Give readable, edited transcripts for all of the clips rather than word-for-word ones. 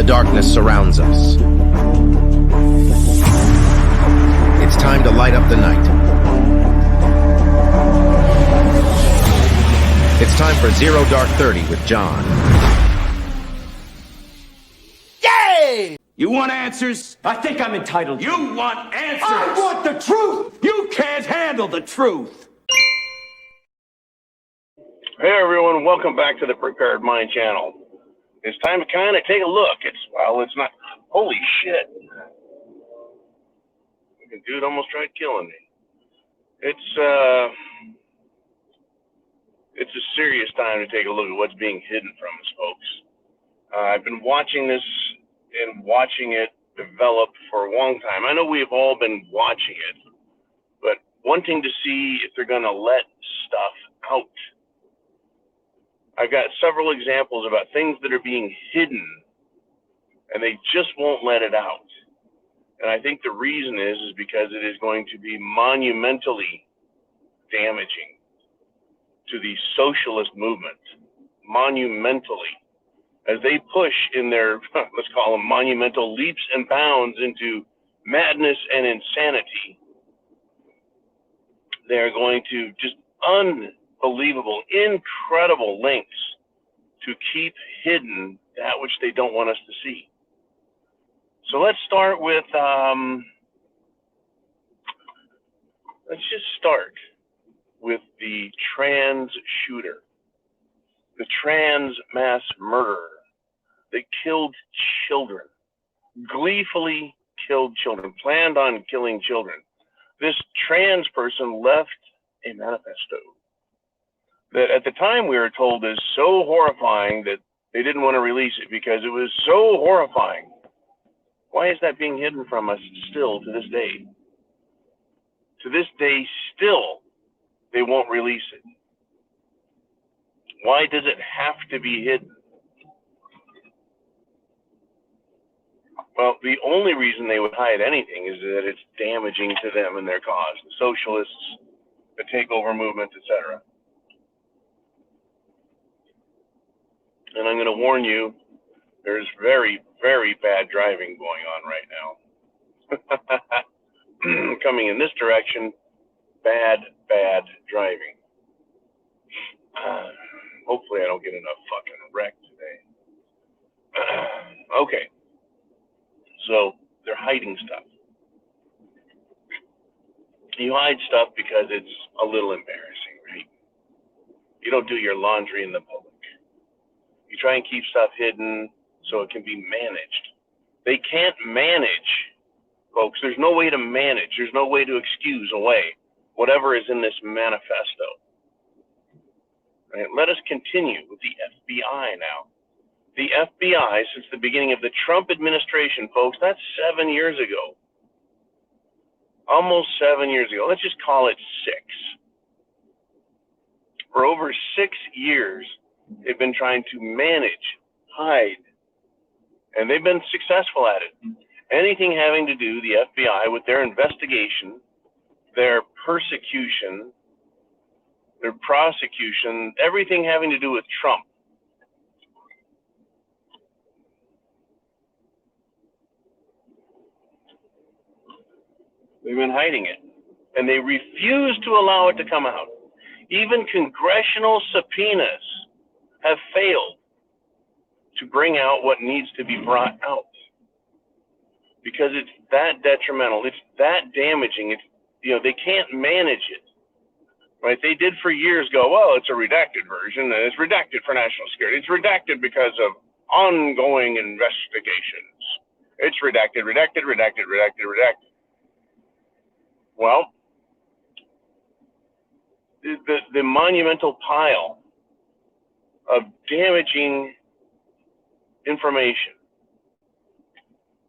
darkness surrounds us. It's time to light up the night. It's time for Zero Dark 30 with John. Yay! You want answers? I think I'm entitled. You want answers? I want the truth! You can't handle the truth! Hey everyone, welcome back to the Prepared Mind channel. It's time to kind of take a look. It's not, holy shit. The dude almost tried killing me. It's a serious time to take a look at what's being hidden from us, folks. I've been watching this and watching it develop for a long time. I know we've all been watching it, but wanting to see if they're going to let stuff out. I've got several examples about things that are being hidden, and they just won't let it out. And I think the reason is because it is going to be monumentally damaging to the socialist movement, monumentally, as they push in their, let's call them monumental leaps and bounds into madness and insanity. They're going to just unbelievable, incredible lengths to keep hidden that which they don't want us to see. So let's start with, let's just start with the trans shooter, the trans mass murderer that killed children, gleefully killed children, planned on killing children. This trans person left a manifesto that at the time we were told is so horrifying that they didn't want to release it because it was so horrifying. Why is that being hidden from us still to this day? To this day, still, they won't release it. Why does it have to be hidden? Well, the only reason they would hide anything is that it's damaging to them and their cause, the socialists, the takeover movement, etc. And I'm going to warn you, there's very, very bad driving going on right now. Coming in this direction, bad driving. Hopefully I don't get enough fucking wreck today. Okay. So they're hiding stuff. You hide stuff because it's a little embarrassing, right? You don't do your laundry in the public. You try and keep stuff hidden so it can be managed. They can't manage, folks. There's no way to manage. There's no way to excuse away whatever is in this manifesto. Right? Let us continue with the FBI now. The FBI, since the beginning of the Trump administration, folks, that's 7 years ago. Almost 7 years ago. Let's just call it 6. For over 6 years, they've been trying to manage, hide, and they've been successful at it. Anything having to do, the FBI, with their investigation, their persecution, their prosecution, everything having to do with Trump. They've been hiding it, and they refuse to allow it to come out. Even congressional subpoenas have failed to bring out what needs to be brought out because it's that detrimental, it's that damaging. It's, they can't manage it, right? They did for years go, well, it's a redacted version, and it's redacted for national security. It's redacted because of ongoing investigations. It's redacted. Well, the monumental pile of damaging information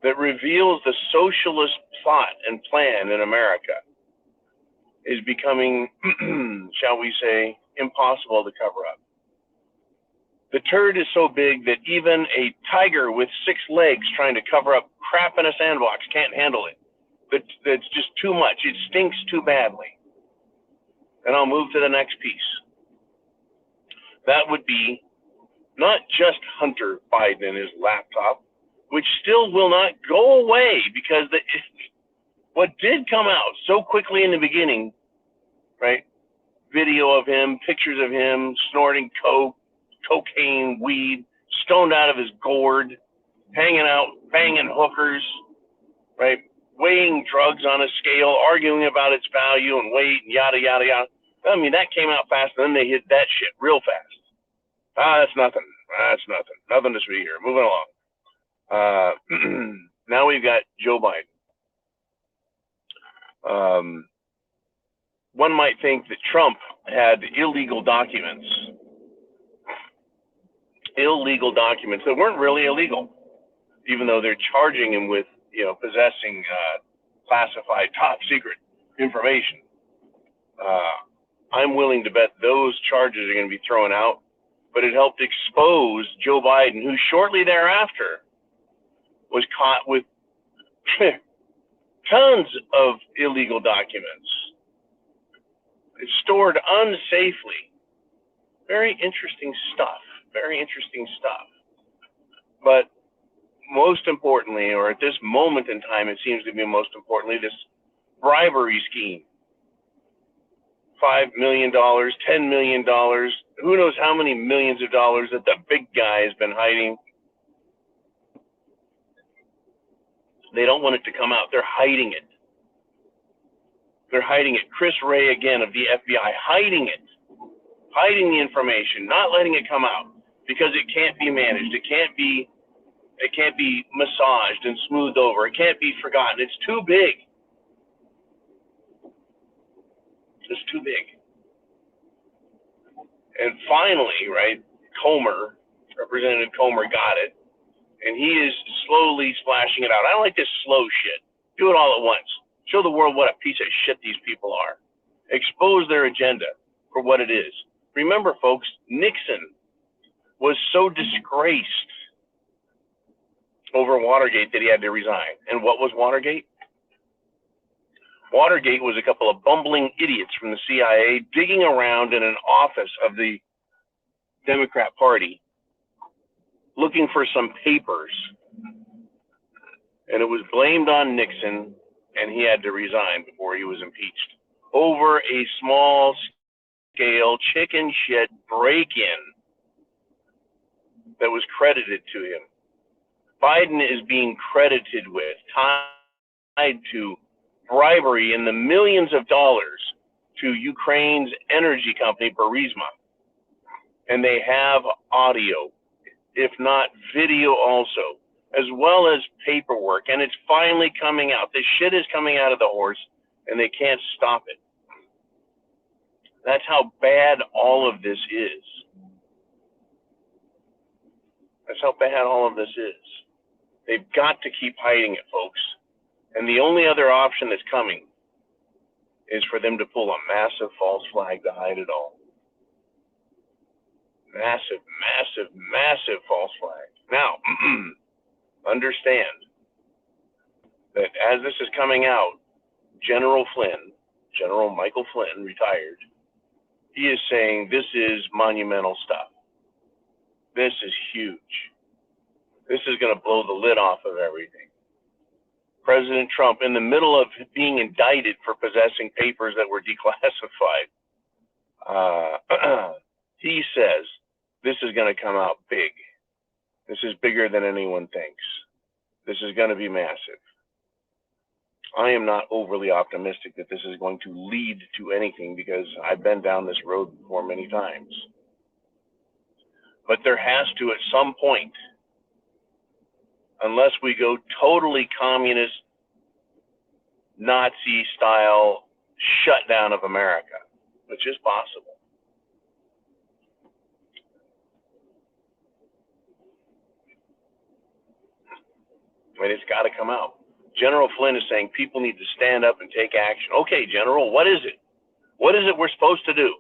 that reveals the socialist plot and plan in America is becoming, shall we say, impossible to cover up. The turd is so big that even a tiger with 6 legs trying to cover up crap in a sandbox can't handle it. That's just too much. It stinks too badly. And I'll move to the next piece. That would be not just Hunter Biden and his laptop, which still will not go away because what did come out so quickly in the beginning, right? Video of him, pictures of him snorting coke, cocaine, weed, stoned out of his gourd, hanging out, banging hookers, right? Weighing drugs on a scale, arguing about its value and weight, and yada, yada, yada. I mean, that came out fast, and then they hit that shit real fast. That's nothing. That's nothing. Nothing to see here. Moving along. Now we've got Joe Biden. One might think that Trump had illegal documents that weren't really illegal, even though they're charging him with, possessing classified top secret information. I'm willing to bet those charges are going to be thrown out, but it helped expose Joe Biden, who shortly thereafter was caught with tons of illegal documents. It's stored unsafely. Very interesting stuff. Very interesting stuff. But most importantly, or at this moment in time, it seems to be most importantly, this bribery scheme. $5 million, $10 million, who knows how many millions of dollars that the big guy has been hiding. They don't want it to come out. They're hiding it. They're hiding it. Chris Wray, again, of the FBI, hiding it. Hiding the information, not letting it come out because it can't be managed. It can't be massaged and smoothed over. It can't be forgotten. It's too big. It's too big. And finally, right, Representative Comer got it, and he is slowly splashing it out. I don't like this slow shit. Do it all at once. Show the world what a piece of shit these people are. Expose their agenda for what it is. Remember, folks, Nixon was so disgraced over Watergate that he had to resign. And what was Watergate? Watergate was a couple of bumbling idiots from the CIA digging around in an office of the Democrat Party looking for some papers. And it was blamed on Nixon, and he had to resign before he was impeached over a small-scale chicken shit break-in that was credited to him. Biden is being credited with, tied to bribery in the millions of dollars to Ukraine's energy company, Burisma. And they have audio, if not video also, as well as paperwork. And it's finally coming out. This shit is coming out of the horse, and they can't stop it. That's how bad all of this is. That's how bad all of this is. They've got to keep hiding it, folks. And the only other option that's coming is for them to pull a massive false flag to hide it all. Massive, massive, massive false flag. Now, understand that as this is coming out, General Michael Flynn, retired, he is saying this is monumental stuff. This is huge. This is going to blow the lid off of everything. President Trump, in the middle of being indicted for possessing papers that were declassified, he says this is going to come out big. This is bigger than anyone thinks. This is going to be massive. I am not overly optimistic that this is going to lead to anything because I've been down this road before many times. But there has to, at some point, unless we go totally communist, Nazi-style shutdown of America, which is possible. I mean, it's got to come out. General Flynn is saying people need to stand up and take action. Okay, General, what is it? What is it we're supposed to do?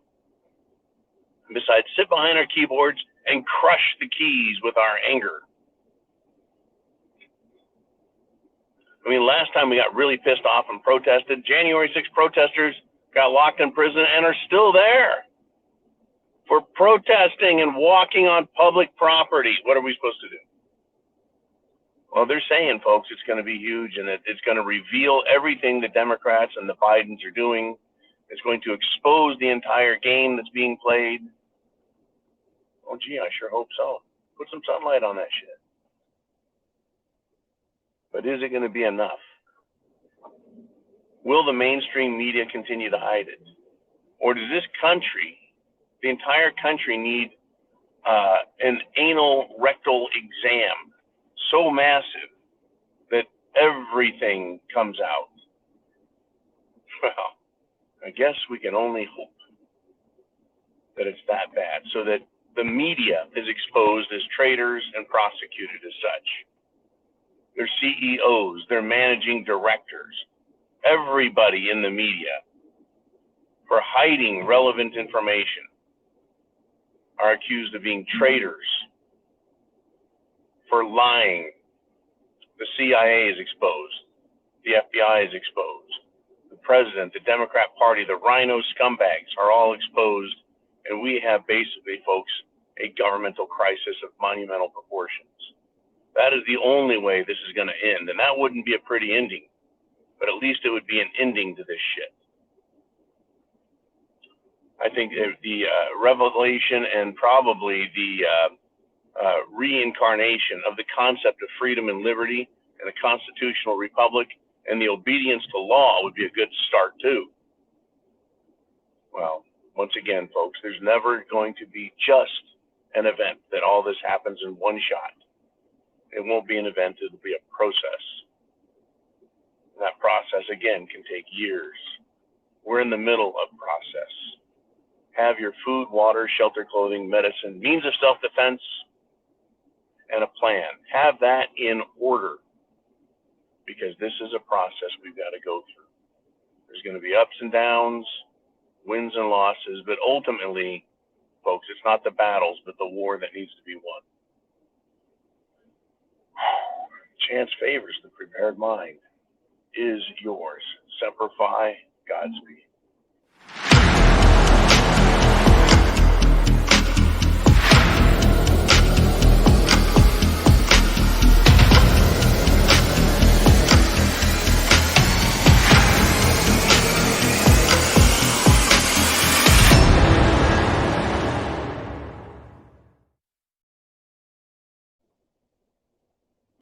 Besides sit behind our keyboards and crush the keys with our anger. I mean, last time we got really pissed off and protested, January 6th protesters got locked in prison and are still there for protesting and walking on public property. What are we supposed to do? Well, they're saying, folks, it's going to be huge, and it's going to reveal everything the Democrats and the Bidens are doing. It's going to expose the entire game that's being played. Oh, gee, I sure hope so. Put some sunlight on that shit. But is it going to be enough? Will the mainstream media continue to hide it? Or does this country, the entire country, need an anal rectal exam so massive that everything comes out? Well, I guess we can only hope that it's that bad, so that the media is exposed as traitors and prosecuted as such. Their CEOs, their managing directors, everybody in the media, for hiding relevant information, are accused of being traitors, for lying. The CIA is exposed. The FBI is exposed. The president, the Democrat Party, the rhino scumbags are all exposed, and we have basically, folks, a governmental crisis of monumental proportions. That is the only way this is going to end, and that wouldn't be a pretty ending, but at least it would be an ending to this shit. I think the revelation and probably the reincarnation of the concept of freedom and liberty and a constitutional republic and the obedience to law would be a good start too. Well, once again, folks, there's never going to be just an event that all this happens in one shot. It won't be an event, it'll be a process. And that process, again, can take years. We're in the middle of process. Have your food, water, shelter, clothing, medicine, means of self-defense, and a plan. Have that in order, because this is a process we've got to go through. There's going to be ups and downs, wins and losses, but ultimately, folks, it's not the battles, but the war that needs to be won. Chance favors the prepared mind. Is yours. Semper Fi, Godspeed.